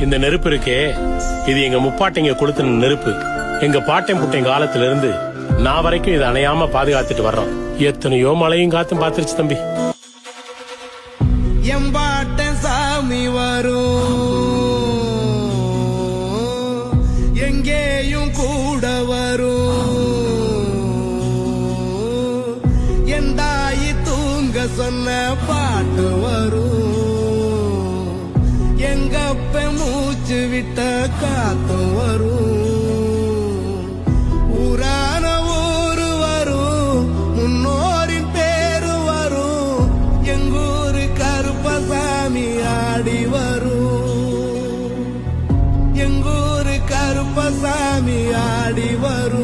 இந்த நெருப்பு இருக்கே, இது எங்க முப்பாட்டைங்க கொளுத்தின நெருப்பு. எங்க பாட்டன் புட்டன் காலத்துல இருந்து நான் வரைக்கும் இதை அணையாம பாதுகாத்துட்டு வர்றோம். எத்தனையோ மழையும் காத்தும் பாத்துருச்சு தம்பி. எம்பாட்டன் சாமி வரும், எங்கேயும் கூட வரும். என் தாயி தூங்க சொன்ன பாட்டு வரும், எங்கப்ப மூச்சு விட்ட காத்து வரும். ஊரான ஊரு வரும், முன்னோரின் பேரு வரும். எங்கூரு கருப்பசாமி ஆடி வரும், எங்கூரு கருப்பசாமி ஆடி வரும்.